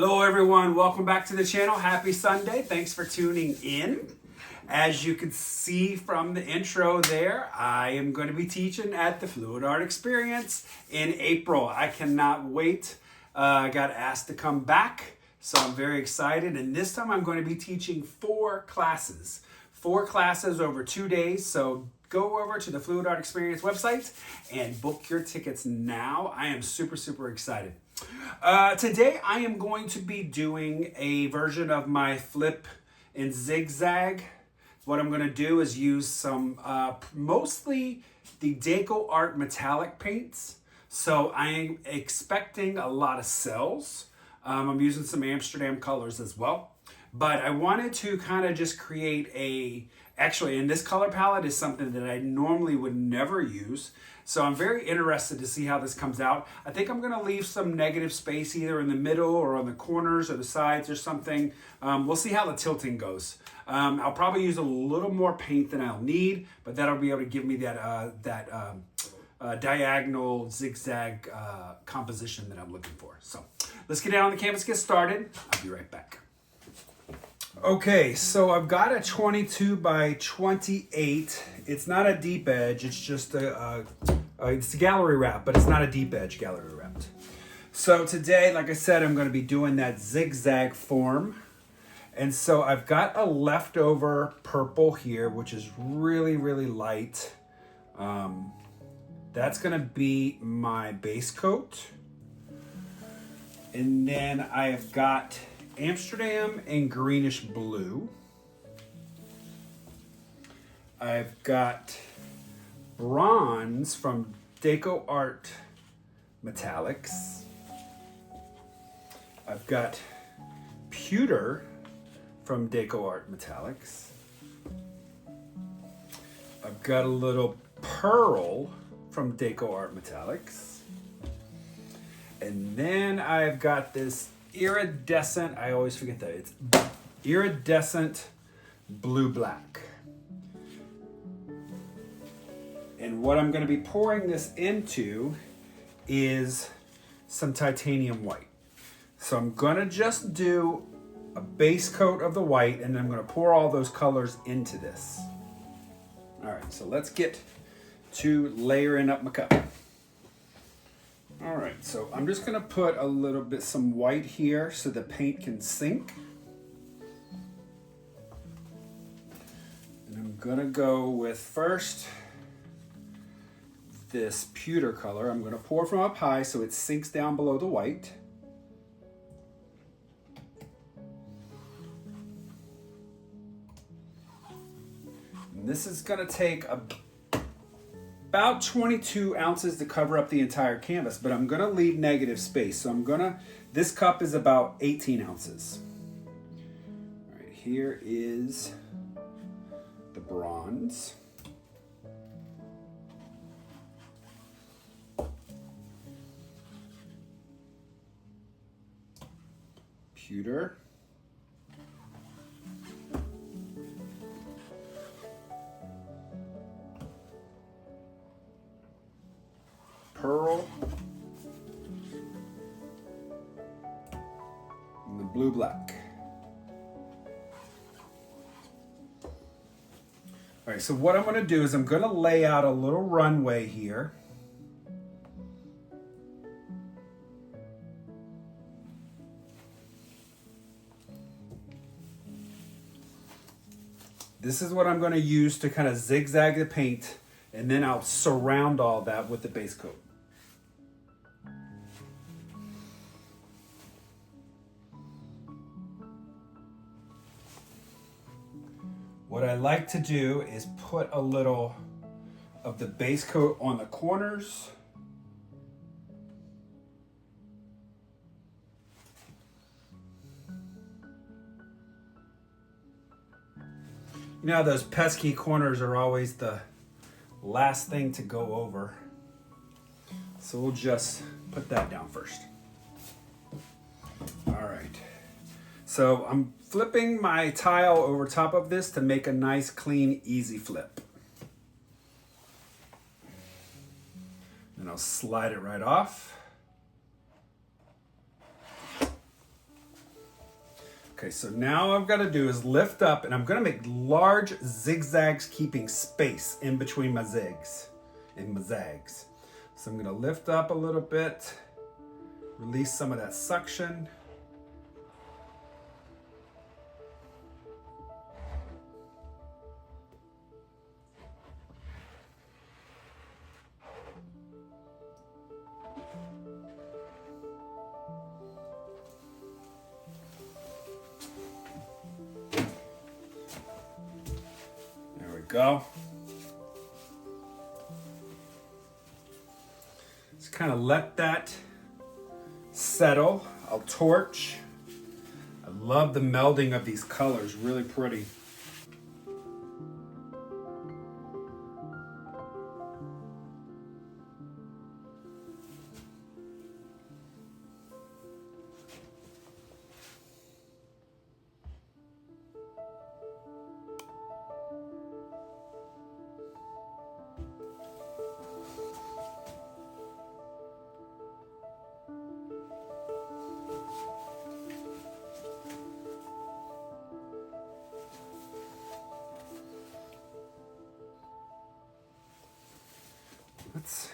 Hello everyone, welcome back to the channel. Happy Sunday, thanks for tuning in. As you can see from the intro there, I am going to be teaching at the Floetrol Experience in April. I cannot wait. I got asked to come back, so I'm very excited. And this time I'm going to be teaching 4 classes. 4 classes over 2 days, so go over to the Floetrol Experience website and book your tickets now. I am super excited. Today I am going to be doing a version of my flip in Zig Zag. What I'm going to do is use some mostly the DecoArt metallic paints. So I am expecting a lot of cells. I'm using some Amsterdam colors as well. But I wanted to kind of just create actually, and this color palette is something that I normally would never use. So I'm very interested to see how this comes out. I think I'm gonna leave some negative space either in the middle or on the corners or the sides or something. We'll see how the tilting goes. I'll probably use a little more paint than I'll need, but that'll be able to give me that diagonal zigzag composition that I'm looking for. So let's get down on the canvas, get started. I'll be right back. Okay, so I've got a 22 by 28. It's not a deep edge, it's just it's a gallery wrap, but it's not a deep edge gallery wrapped. So today, like I said, I'm going to be doing that zigzag form. And so I've got a leftover purple here, which is really light. That's going to be my base coat. And then I've got Amsterdam and greenish blue. I've got bronze from DecoArt Metallics. I've got Pewter from DecoArt Metallics. I've got a little pearl from DecoArt Metallics. And then I've got this iridescent, I always forget that, it's iridescent blue-black. And what I'm going to be pouring this into is some titanium white. So I'm going to just do a base coat of the white and then I'm going to pour all those colors into this. All right, so let's get to layering up my cup. All right, so I'm just gonna put a little bit, some white here so the paint can sink. And I'm gonna go with first this pewter color. I'm gonna pour from up high so it sinks down below the white. And this is gonna take about 22 ounces to cover up the entire canvas, but I'm gonna leave negative space. So this cup is about 18 ounces. All right, here is the bronze. Pewter. Pearl, and the blue-black. All right, so what I'm going to do is I'm going to lay out a little runway here. This is what I'm going to use to kind of zigzag the paint, and then I'll surround all that with the base coat. What I like to do is put a little of the base coat on the corners. You know how those pesky corners are always the last thing to go over. So we'll just put that down first. All right. So I'm flipping my tile over top of this to make a nice, clean, easy flip. Then I'll slide it right off. Okay, so now I've got to do is lift up, and I'm going to make large zigzags, keeping space in between my zigs and my zags. So I'm going to lift up a little bit, release some of that suction. Go. Just kind of let that settle. I'll torch. I love the melding of these colors, really pretty. Let's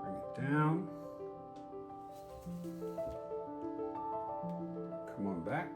bring it down. Come on back.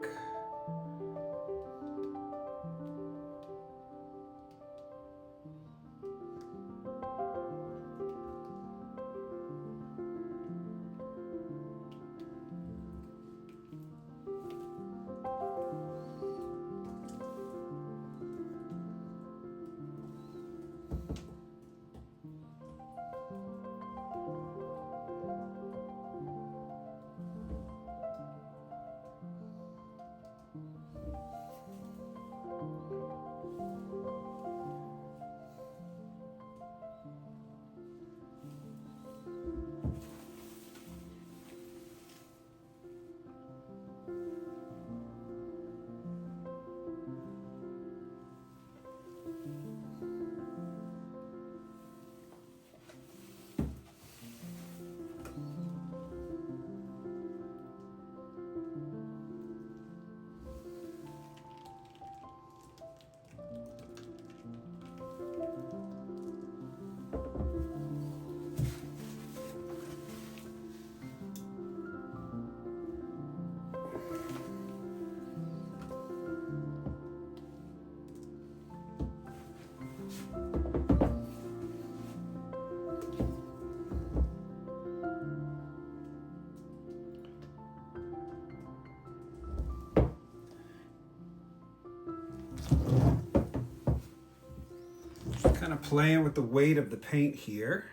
Kind of playing with the weight of the paint here.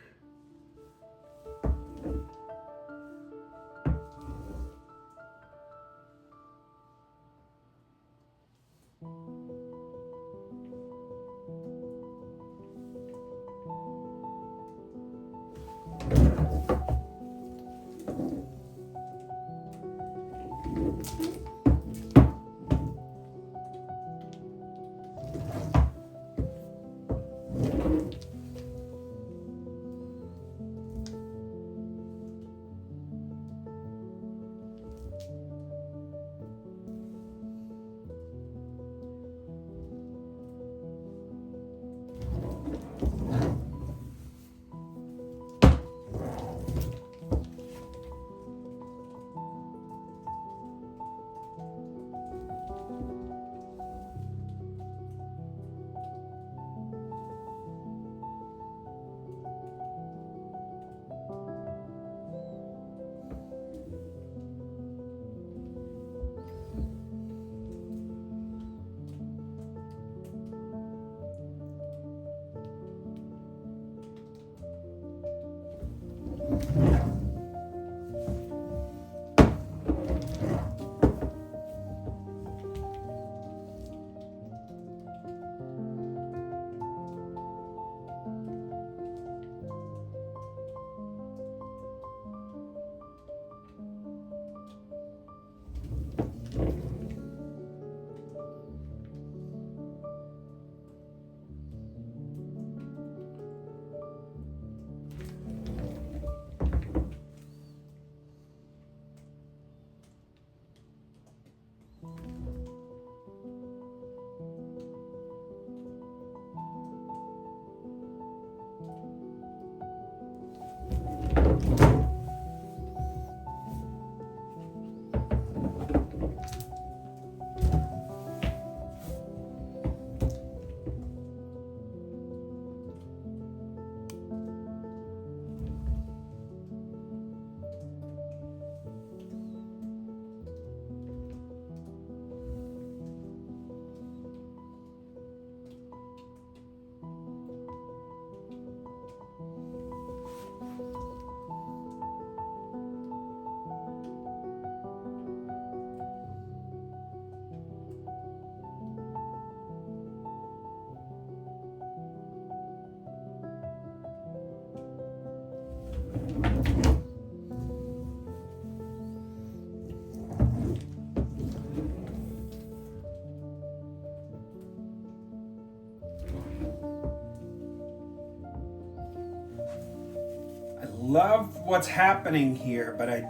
love what's happening here, but I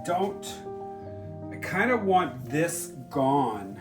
kind of want this gone.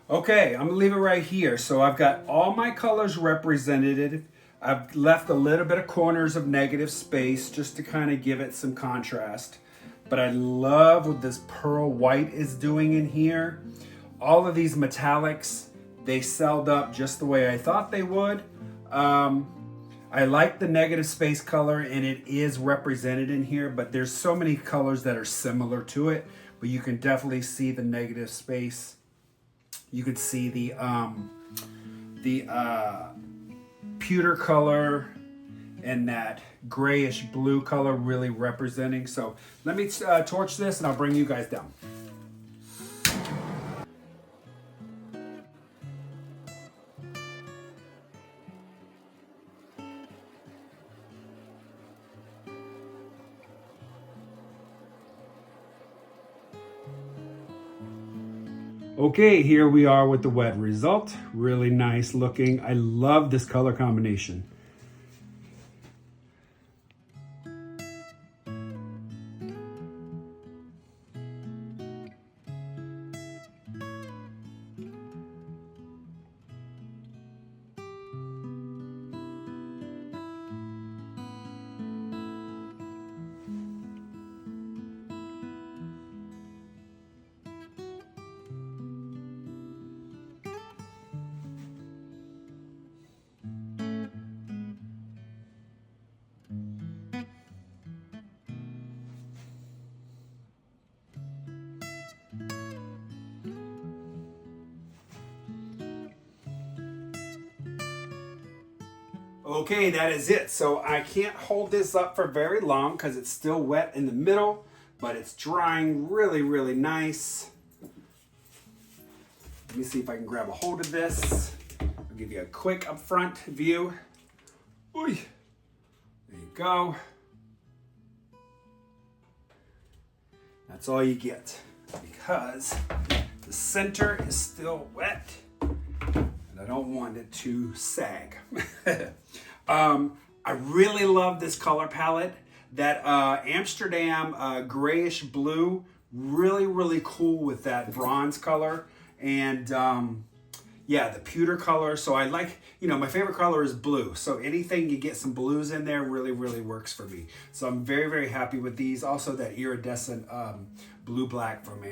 Okay, I'm gonna leave it right here. So I've got all my colors represented. I've left a little bit of corners of negative space just to kind of give it some contrast. But I love what this pearl white is doing in here. All of these metallics, they celled up just the way I thought they would. I like the negative space color and it is represented in here, but there's so many colors that are similar to it, but you can definitely see the negative space. You could see the pewter color and that grayish blue color really representing. So let me torch this and I'll bring you guys down. Okay, here we are with the wet result. Really nice looking. I love this color combination. Okay, that is it. So I can't hold this up for very long because it's still wet in the middle, but it's drying really, really nice. Let me see if I can grab a hold of this. I'll give you a quick up front view. Oy. There you go. That's all you get, because the center is still wet and I don't want it to sag. I really love this color palette. That Amsterdam grayish blue, really cool with that bronze color. And yeah, the pewter color. So I like, you know, my favorite color is blue. So anything you get some blues in there really works for me. So I'm very happy with these. Also that iridescent blue-black from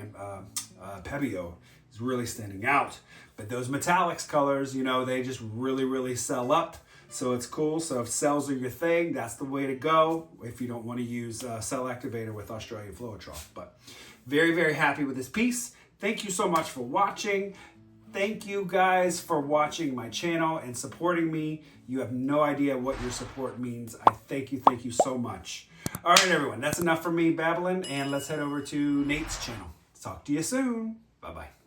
Pebedo is really standing out. But those metallics colors, you know, they just really sell up. So it's cool. So if cells are your thing, that's the way to go if you don't want to use cell activator with Australian Floetrol. But very happy with this piece. Thank you so much for watching. Thank you guys for watching my channel and supporting me. You have no idea what your support means. I thank you so much. All right, everyone, that's enough for me babbling, and let's head over to Nate's channel. Talk to you soon. Bye-bye.